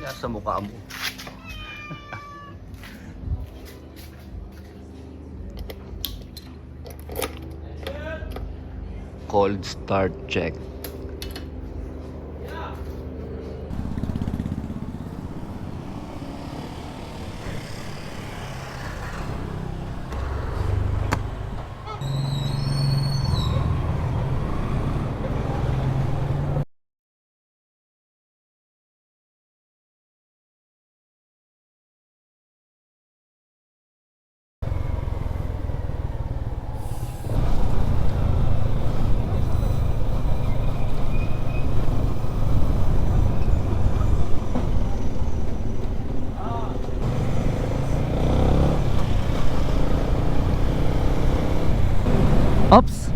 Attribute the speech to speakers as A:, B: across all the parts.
A: Kaya sa mukha mo. Cold start check. Ops!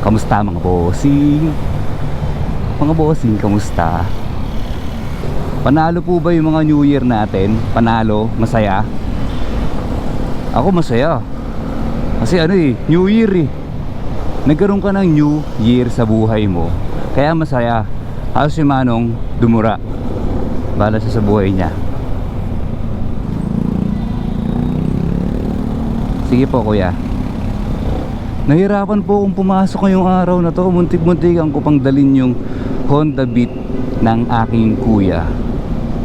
A: Kamusta mga bossing? Mga bossing, kamusta? Panalo po ba yung mga New Year natin? Panalo? Masaya? Ako masaya. Kasi New Year eh. Nagkaroon ka ng New Year sa buhay mo. Kaya masaya. Halos si Manong dumura. Bala siya sa buhay niya. Sige po kuya. Nahirapan po akong pumasok ngayong araw na to. Muntik-muntikan ko pang dalin yung Honda Beat ng aking kuya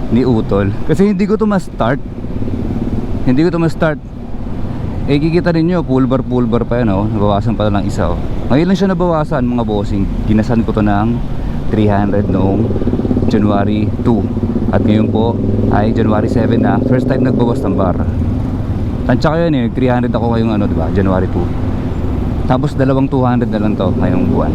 A: ni Utol. Kasi hindi ko to ma-start. Eh kikita ninyo, pulbar pa yan oh. Nabawasan pa lang isa oh. Ngayon lang siya nabawasan mga bossing. Ginasan ko to ng 300 noong January 2. At ngayon po ay January 7 na. First time nagbawas ng bar. Tansya ko yun eh, 300 ako ngayong diba? January 2. Tapos dalawang 200 na lang to ngayong buwan.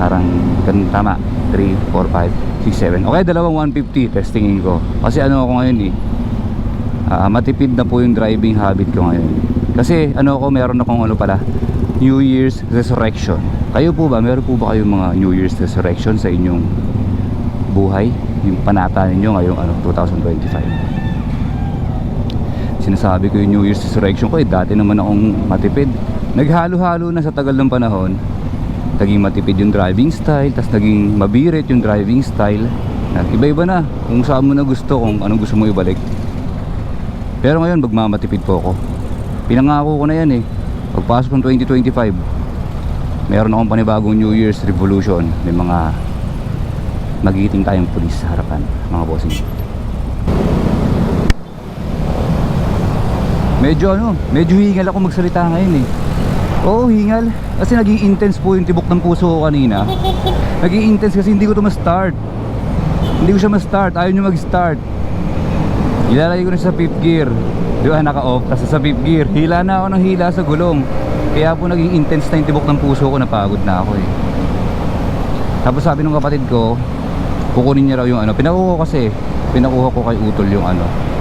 A: Parang ganun tama. 3, 4, 5, 6, 7. Okay, dalawang 150 testingin ko. Kasi ako ngayon matipid na po yung driving habit ko ngayon. Kasi meron akong New Year's Resurrection. Kayo po ba? Meron po ba kayong mga New Year's Resurrection sa inyong buhay? Yung panata ninyo ngayong 2025. Sinasabi ko yung New Year's Resurrection ko dati naman akong matipid. Naghalo-halo na sa tagal ng panahon. Naging matipid yung driving style, tas naging mabirit yung driving style. Iba-iba na kung saan mo na gusto, kung anong gusto mo ibalik. Pero ngayon magmamatipid po ako. Pinangako ko na yan eh. Pagpasok ng 2025, meron akong panibagong New Year's Revolution. May mga magiting tayong pulis sa harapan, mga bossing. Medyo hingal ako magsalita ngayon eh. Oo, hingal. Kasi naging intense po yung tibok ng puso ko kanina. Naging intense kasi hindi ko to ma-start. Hindi ko siya ma-start. Ayaw nyo mag-start. Ilalagay ko na siya sa 5th gear. Di ba, naka-off. Kasi sa 5th gear, hila na ako ng hila sa gulong. Kaya po naging intense na yung tibok ng puso ko. Napagod na ako eh. Tapos sabi ng kapatid ko, kukunin niya raw yung pinakuha ko kay Utol yung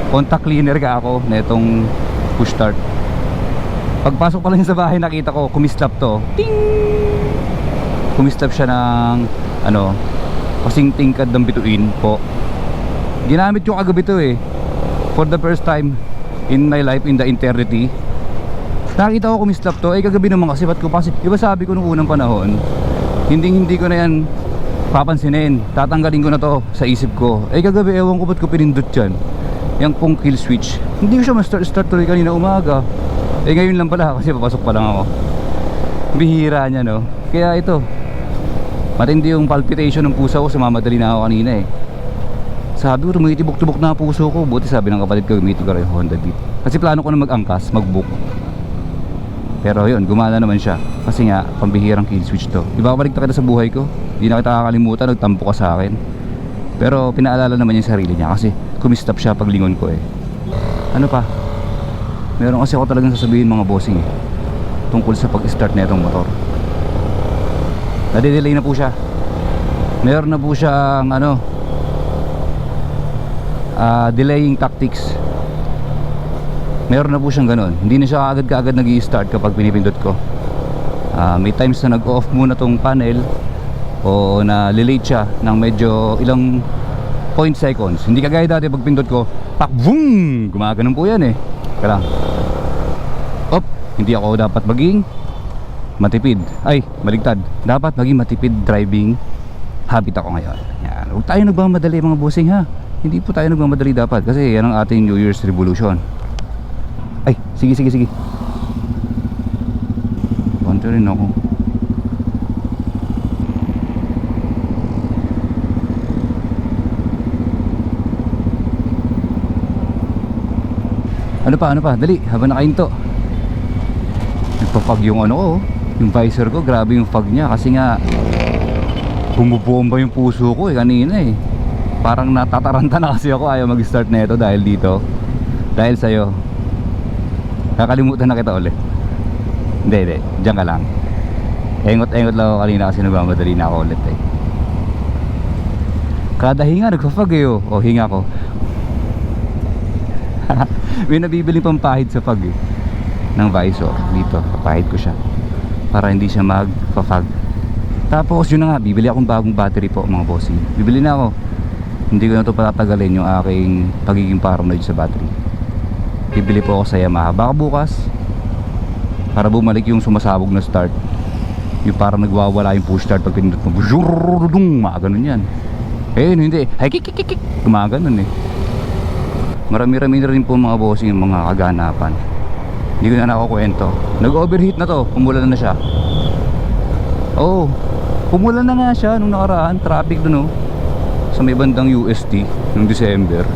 A: contact cleaner ka ako na itong push start. Pagpasok pa lang sa bahay nakita ko kumislap to. Ting! Kumislap siya ng kasing tingkad ng bituin po. Ginamit ko kagabi to eh. For the first time in my life, in the eternity. Nakita ko kumislap to. Kagabi naman kasi ba't ko kasi iba sabi ko nung unang panahon, hindi ko na yan papansinin. Tatanggalin ko na to sa isip ko. Kagabi ewan ko ba't ko pinindot yan. Yung pong kill switch. Hindi ko siya ma-start tuloy kanina umaga. Ngayon lang pala kasi papasok pa lang ako. Bihira niya no. Kaya ito, matindi yung palpitation ng puso ko. Sumamadali na ako kanina eh. Sabi ko tumitibok-tibok na puso ko. Buti sabi ng kapatid ko gamitin ko rin Honda Beat. Kasi plano ko na mag-angkas, mag-book. Pero yun, gumana naman siya. Kasi nga, pambihirang kill switch to. Ibabalik na kita sa buhay ko. Hindi na kita kakalimutan, nagtampo ka sa akin. Pero pinaalala naman yung sarili niya. Kasi kumistap siya paglingon ko eh. Ano pa? Meron kasi ako talagang sasabihin mga bossing eh, tungkol sa pag-start na itong motor. Nade-delay na po siya. Meron na po siyang delaying tactics. Meron na po siyang ganun. Hindi na siya kaagad nag-i-start kapag pinipindot ko. May times na nag-off muna tong panel o na lilate siya ng medyo ilang 0.0 seconds. Hindi kagaya dati pag pindot ko, pak boom! Gumaganon po yan eh. Kaya hindi ako dapat maging matipid. Ay, baligtad. Dapat maging matipid driving habit ako ngayon. Yan. Huwag tayo nagmamadali mga bossing ha. Hindi po tayo nagmamadali dapat kasi yan ang ating New Year's resolution. Ay, sige. Punta rin ako. Ano pa, dali, habang nakahinto. Nagpa-fog yung ano ko, yung visor ko, grabe yung fog niya kasi nga bumubomba yung puso ko kanina eh. Parang natataranta na kasi ako, ayaw mag-start na ito dahil dito. Dahil sa'yo. Kakalimutan na kita ulit. Hindi, diyan ka lang. Engot lang ako kanina kasi nagmamadali na ako ulit eh. Kada hinga nagpa-fog eh oh. O hinga ko. May nabibiling pampahid sa fog eh, ng visor dito, papahid ko siya para hindi siya magpa-fog. Tapos yun na nga, bibili akong bagong battery po mga bossing. Bibili na ako. Hindi ko na ito patatagalin yung aking pagiging paranoid sa battery. Bibili po ako sa Yamaha. Baka bukas para bumalik yung sumasabog na start, yung parang nagwawala yung push start pag pinindot mo, ganun yan. Eh hindi, ay kikikikik, gumaganon eh. Marami-rami na rin po mga bossing yung mga kaganapan. Hindi ko na nakukwento. Nag-overheat na to, pumulan na siya. Oh, pumulan na nga siya nung nakaraan. Traffic dun oh, sa may bandang UST nung December.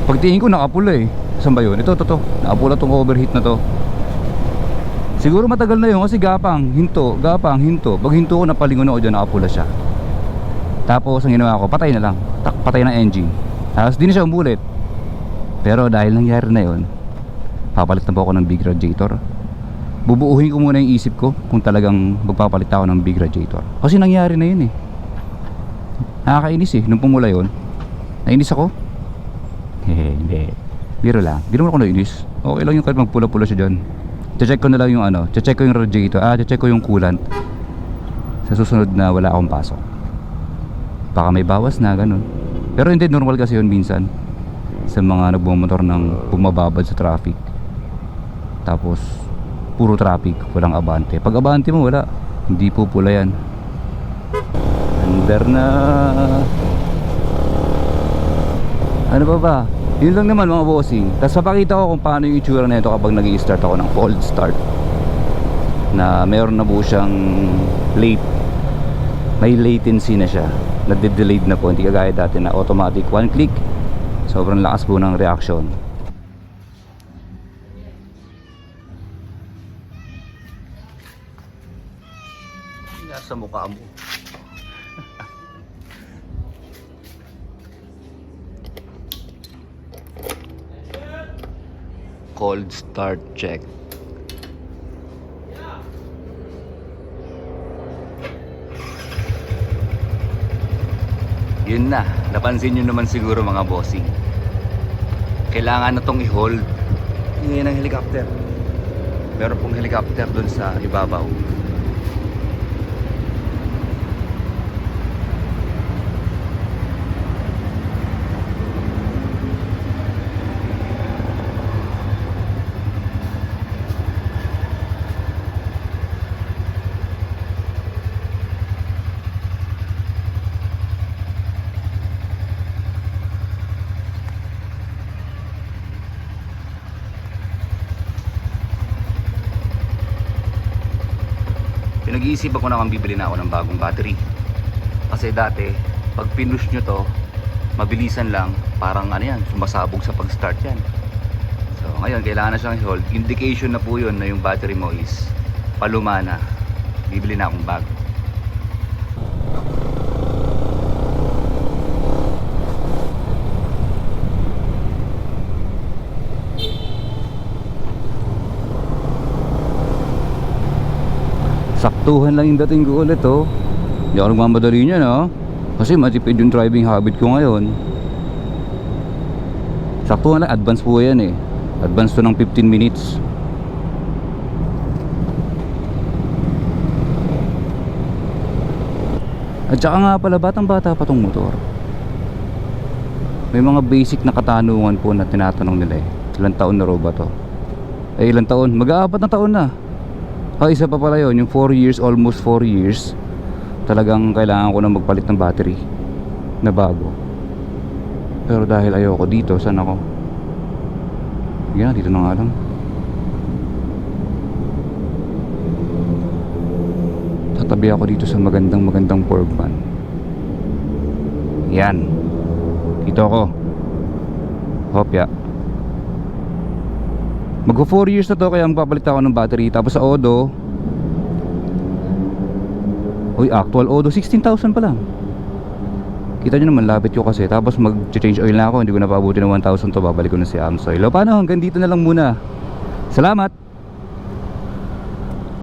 A: Pagtingin ko nakapula eh. Saan ba yun? Ito, nakapula tong overheat na to. Siguro matagal na yun kasi gapang, hinto. Pag hinto ko, napalingon ako dyan, nakapula siya. Tapos ang ginawa ko, patay na lang. Patay na engine. Tapos di na siya umulit. Pero dahil nangyari na yun, papalit na po ako ng big radiator. Bubuuhin ko muna yung isip ko kung talagang magpapalit ako ng big radiator. Kasi nangyari na yun eh. Nakakainis eh, nung pumula yun. Nainis ako? Hindi. Biro lang, di naman ako nainis. Okay lang yung kahit magpula-pula siya dyan. Check ko na lang yung ano, check ko yung radiator, check ko yung coolant. Sa susunod na wala akong pasok, baka may bawas na ganun. Pero hindi, normal kasi yun minsan sa mga nagbumotor ng bumababad sa traffic. Tapos puro traffic, walang abante. Pag abante mo wala, hindi po pula yan. Under na. Ano ba? Yun lang naman mga bossing. Tapos papakita ko kung paano yung itsura na ito kapag nag-i-start ako ng cold start, na meron na po siyang late, may latency na siya, nade-delayed na po, hindi kagaya dati na automatic one click. Sobrang lakas po ng reaction. Nasa mukha mo. Cold start check. Yun na, napansin nyo naman siguro mga bossing. Kailangan na tong i-hold. Ngayon ang helicopter. Meron pong helicopter dun sa ibabaw. Nag-iisip ako na kung bibili na ako ng bagong battery. Kasi dati, pag pinush nyo to, mabilisan lang, parang ano yan, sumasabog sa pag-start yan. So ngayon, kailangan na siyang i-hold. Indication na po yun na yung battery mo is paluma na. Bibili na akong bago. Saktuhan lang yung dating ko ulit oh. Hindi ako nagmamadali niya no? Kasi matipid yung driving habit ko ngayon. Saktuhan lang, advance po yan eh. Advance to ng 15 minutes. At saka nga pala, batang bata pa tong motor. May mga basic na katanungan po na tinatanong nila eh. Ilang taon na raw ba to? Eh ilang taon? Mag-aapat na taon na. Isa pa pala yun, yung 4 years, almost 4 years, talagang kailangan ko na magpalit ng battery na bago. Pero dahil ayoko dito, saan ako? Yan, dito na nga lang. Tatabi ako dito sa magandang Porkman. Yan. Dito ako. Hopya. Magpo 4 years na to, kaya magpapalit ako ng battery. Tapos sa Odo, uy, actual Odo 16,000 pa lang. Kita nyo naman, lapit ko kasi. Tapos mag-change oil na ako. Hindi ko na pabuti ng 1,000 to. Babalik ko na si Amsoil. O paano, hanggang dito na lang muna. Salamat.